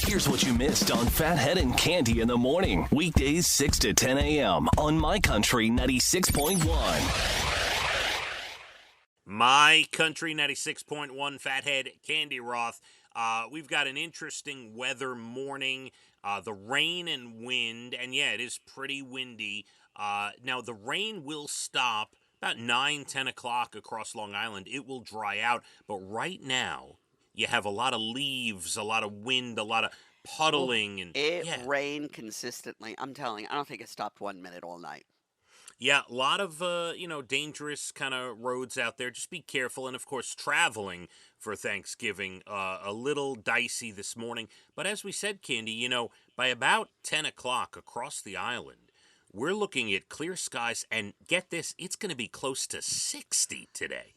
Here's what you missed on Phathead and Cande in the morning. Weekdays 6 to 10 a.m. on My Country 96.1. My Country 96.1, Phathead, Cande Roth. We've got an interesting weather morning. The rain and wind, and yeah, it is pretty windy. Now, the rain will stop about 9, 10 o'clock across Long Island. It will dry out, but right now, you have a lot of leaves, a lot of wind, a lot of puddling, and It yeah. rained consistently. I'm telling you, I don't think it stopped 1 minute all night. Yeah, a lot of, dangerous kind of roads out there. Just be careful. And, of course, traveling for Thanksgiving, a little dicey this morning. But as we said, Cande, by about 10 o'clock across the island, we're looking at clear skies. And get this, it's going to be close to 60 today.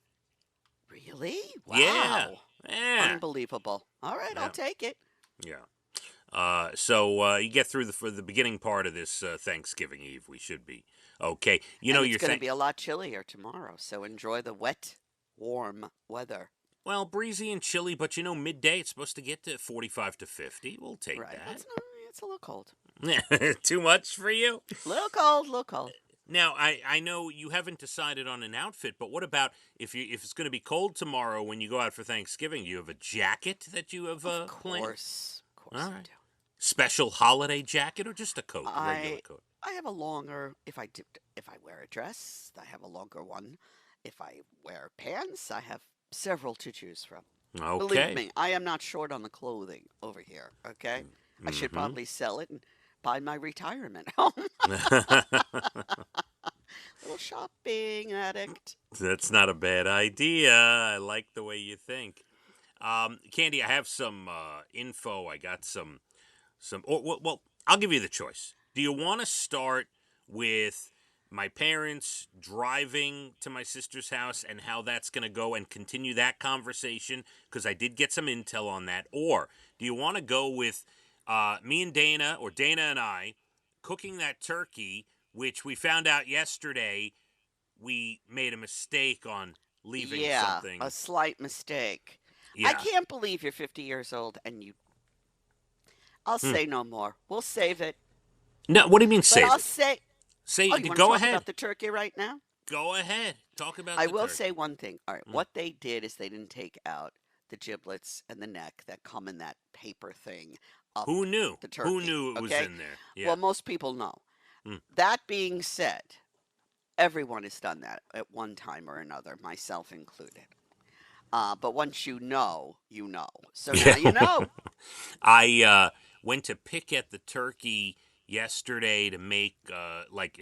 Really? Wow. Yeah. Unbelievable. All right, Yeah. I'll take it. Yeah. So you get through for the beginning part of this Thanksgiving Eve. We should be okay. It's going to be a lot chillier tomorrow, so enjoy the wet, warm weather. Well, breezy and chilly, but midday it's supposed to get to 45 to 50. We'll take Right. that. It's a little cold. Too much for you? Little cold. Now, I know you haven't decided on an outfit, but what about if it's going to be cold tomorrow when you go out for Thanksgiving? Do you have a jacket that you have planned? Of course All I right. do. Special holiday jacket or just a coat, a regular coat? I have a longer, if I wear a dress, I have a longer one. If I wear pants, I have several to choose from. Okay. Believe me, I am not short on the clothing over here, okay? I should probably sell it and buy my retirement home. Little shopping addict. That's not a bad idea. I like the way you think. Cande, I have some info. I got some. Well, I'll give you the choice. Do you want to start with my parents driving to my sister's house and how that's going to go and continue that conversation? Because I did get some intel on that. Or do you want to go with me and Dana, or Dana and I, cooking that turkey, which we found out yesterday we made a mistake on leaving something. A slight mistake. Yeah. I can't believe you're 50 years old and you... I'll say no more. We'll save it. No, what do you mean save But I'll it? say... Say, Oh, you want to go talk ahead. about the turkey right now? Go ahead. Talk about I the will turkey. say one thing. All right, what they did is they didn't take out the giblets and the neck that come in that paper thing up Who knew? the turkey. Who knew it was okay? in there? Yeah. Well, most people know. Mm. That being said, everyone has done that at one time or another, myself included. But once you know, you know. So now you know. I went to pick at the turkey yesterday to make like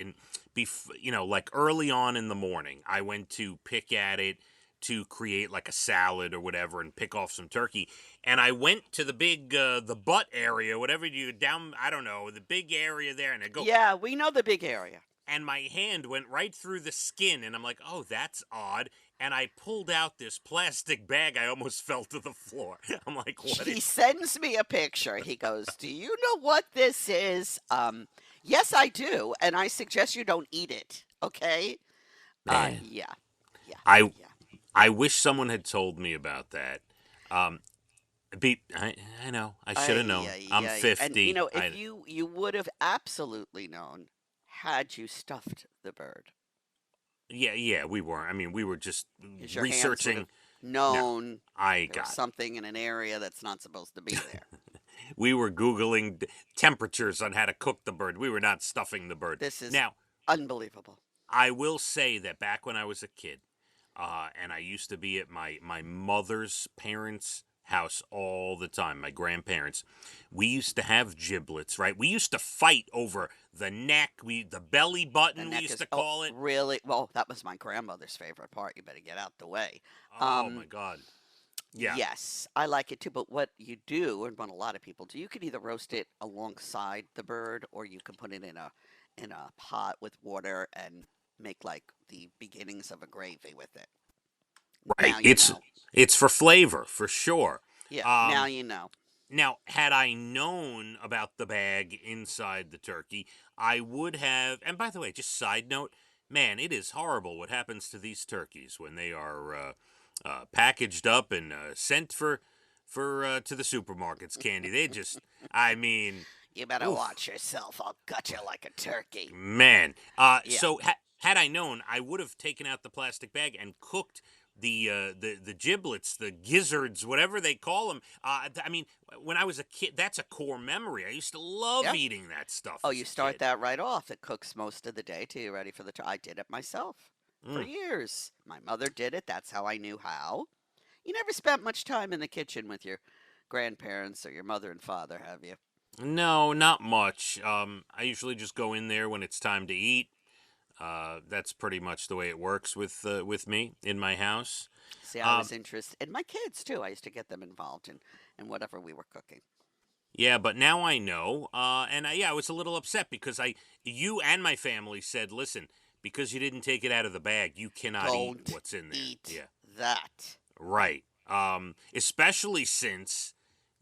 early on in the morning. I went to pick at it to create like a salad or whatever and pick off some turkey. And I went to the big the butt area, whatever you down, I don't know, the big area there, and I go. Yeah, we know the big area. And my hand went right through the skin, and I'm like, oh, that's odd. And I pulled out this plastic bag. I almost fell to the floor. I'm like, what? He sends me a picture. He goes, "Do you know what this is?" Yes, I do, and I suggest you don't eat it. Okay? Man. Yeah. I wish someone had told me about that. I know. I should have known. I'm 50. And if you would have absolutely known had you stuffed the bird. Yeah, we weren't. I mean, we were just 'Cause your hands would researching. have known I there was got something in an area that's not supposed to be there. We were Googling temperatures on how to cook the bird. We were not stuffing the bird. This is Now, unbelievable. I will say that back when I was a kid, and I used to be at my mother's parents' house all the time, my grandparents, we used to have giblets, right? We used to fight over the neck, the belly button, we used to call it. Really? Well, that was my grandmother's favorite part. You better get out the way. Oh, my God. Yeah. Yes, I like it too. But what you do, and what a lot of people do, you could either roast it alongside the bird, or you can put it in a pot with water and make like the beginnings of a gravy with it. Right. Now you know. It's for flavor, for sure. Yeah, now you know. Now, had I known about the bag inside the turkey, I would have. And by the way, just side note, man, it is horrible what happens to these turkeys when they are packaged up and sent for for to the supermarkets, Candy. They just, I mean, You better oof, watch yourself. I'll gut you like a turkey. man. Yeah. So had I known, I would have taken out the plastic bag and cooked the giblets, the gizzards, whatever they call them. I mean, when I was a kid, that's a core memory. I used to love Yeah. eating that stuff Oh, as you a start kid. that right off. It cooks most of the day till you're ready for the. I did it myself for Mm. years. My mother did it. That's how I knew how. You never spent much time in the kitchen with your grandparents or your mother and father, have you? No, not much. I usually just go in there when it's time to eat. That's pretty much the way it works with me in my house. See, I Um, was interested, and my kids too. I used to get them involved in whatever we were cooking. yeah, but now I know, and yeah, I was a little upset because you and my family said, listen, because you didn't take it out of the bag, you cannot eat Don't what's in there. eat Yeah, that. right. Especially since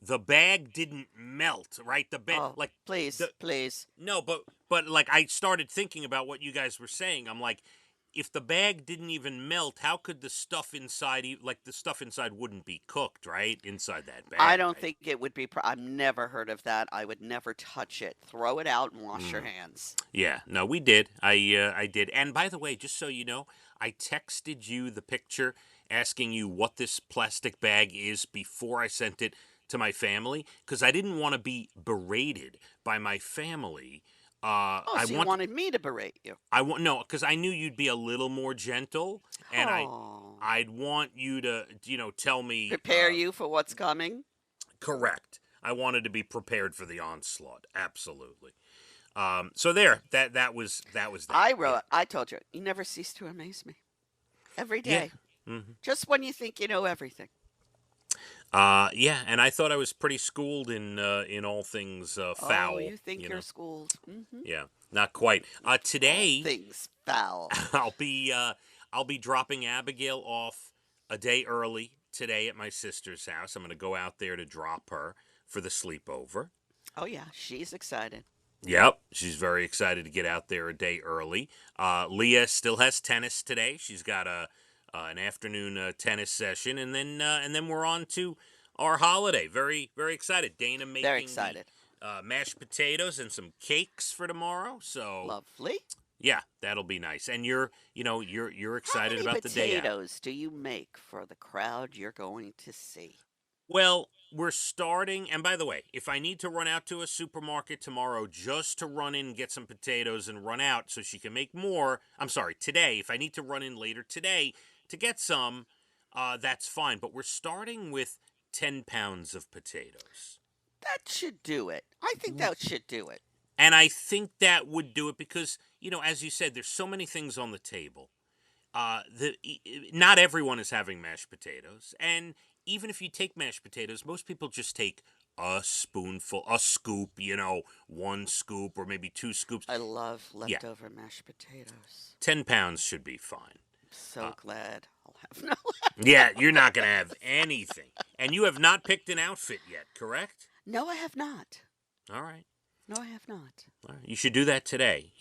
the bag didn't melt, right? The bag, Oh, like please, the please. no, but like I started thinking about what you guys were saying. I'm like, if the bag didn't even melt, how could the stuff inside, like the stuff inside, wouldn't be cooked, right? Inside that I bag. don't think it would be. I've never heard of that. I would never touch it. Throw it out and wash your Mm. hands. Yeah, no, we did. I did. And by the way, just so you know, I texted you the picture asking you what this plastic bag is before I sent it to my family because I didn't want to be berated by my family. Oh, I so you want wanted me to berate you? I want no, because I knew you'd be a little more gentle, and Oh, I'd want you to tell me prepare you for what's coming. correct. I wanted to be prepared for the onslaught. Absolutely. So there, that was that. I Yeah. wrote. I told you. You never cease to amaze me. Every Yeah. day. Hmm. Just when you think you know everything. Yeah, and I thought I was pretty schooled in all things Oh, foul. you think you're schooled. Mm-hmm. Yeah, not quite. All Today things foul. I'll be uh, I'll be dropping Abigail off a day early today at my sister's house. I'm going to go out there to drop her for the sleepover. Oh yeah, she's excited. Yep, she's very excited to get out there a day early. Leah still has tennis today. She's got a an afternoon tennis session, and then we're on to our holiday. Very very excited. Dana Very making the excited. mashed potatoes and some cakes for tomorrow. So Lovely. yeah, that'll be nice. And you're How excited many about the day out. potatoes do you make for the crowd you're going to see? Well, we're starting. And by the way, if I need to run out to a supermarket tomorrow just to run in and get some potatoes and run out so she can make more, I'm sorry, today, if I need to run in later today to get some, that's fine. But we're starting with 10 pounds of potatoes. That should do it. I think that should do it. And I think that would do it because, as you said, there's so many things on the table. Not everyone is having mashed potatoes, and even if you take mashed potatoes, most people just take a spoonful, a scoop, 1 scoop or maybe 2 scoops. I love Yeah, leftover mashed potatoes. 10 pounds should be fine. I'm so Uh, glad I'll have no yeah, you're leftover. not gonna have anything, and you have not picked an outfit yet, correct? No, I have not. All right, No, I have not. all right. You should do that today.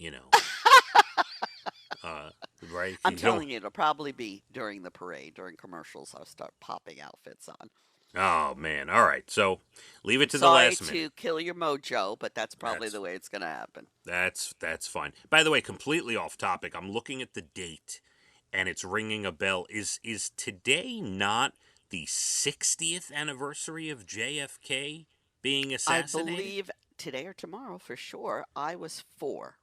Uh, right? I'm You don't. telling you, it'll probably be during the parade, during commercials. I'll start popping outfits on. Oh man, all right. So leave it I'm to the sorry last minute. to kill your mojo, but that's probably That's the way it's going to happen. That's fine. By the way, completely off topic. I'm looking at the date, and it's ringing a bell. Is today not the 60th anniversary of JFK being I assassinated? believe today or tomorrow for sure. I was 4.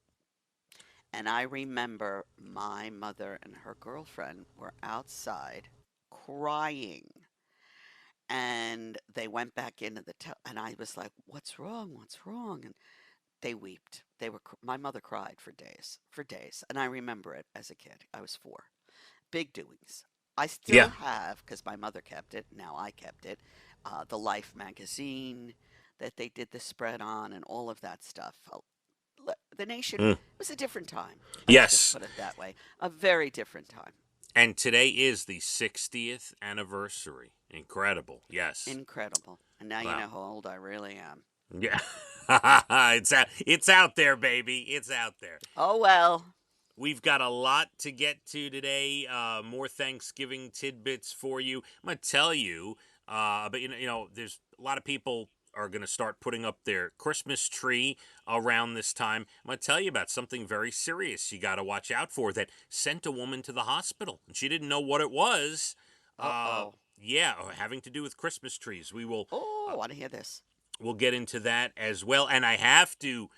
And I remember my mother and her girlfriend were outside crying. And they went back into and I was like, "What's wrong? What's wrong?" And they wept. My mother cried for days. And I remember it as a kid. I was 4. Big doings. I still Yeah. have, because my mother kept it, now I kept it, the Life magazine that they did the spread on and all of that stuff. The nation Mm. was a different time. Let's just Yes. put it that way. A very different time. And today is the 60th anniversary. Incredible. Yes. Incredible. And now you Wow. know how old I really am. Yeah. It's out there, baby. It's out there. Oh, well. We've got a lot to get to today. More Thanksgiving tidbits for you. I'm going to tell you But there's a lot of people are going to start putting up their Christmas tree around this time. I'm going to tell you about something very serious you got to watch out for that sent a woman to the hospital, and she didn't know what it was. Uh-oh. Yeah, having to do with Christmas trees. We will. Oh, I want to hear this. We'll get into that as well, and I have to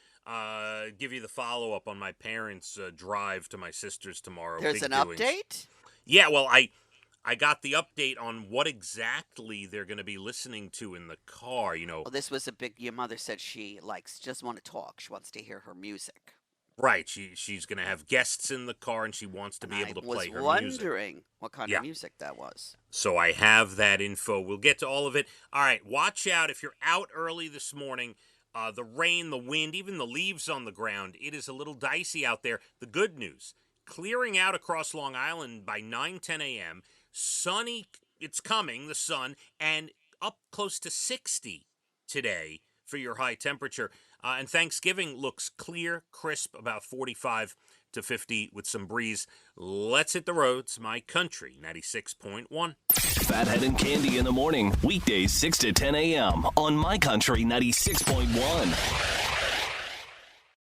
give you the follow up on my parents' drive to my sister's tomorrow. There's Big an doings. update? Yeah, well, I got the update on what exactly they're going to be listening to in the car. Well, this was a big. Your mother said she doesn't want to talk. She wants to hear her music. Right. She's going to have guests in the car, and she wants to And be able to play her I was music. wondering what kind of music that was. So I have that info. We'll get to all of it. All right, watch out if you're out early this morning. The rain, the wind, even the leaves on the ground, it is a little dicey out there. The good news, clearing out across Long Island by 9-10 a.m., sunny, it's coming, the sun, and up close to 60 today for your high temperature. And Thanksgiving looks clear, crisp, about 45 to 50 with some breeze. Let's hit the roads. My Country 96.1. Phathead and Cande in the morning, weekdays 6 to 10 a.m. on My Country 96.1.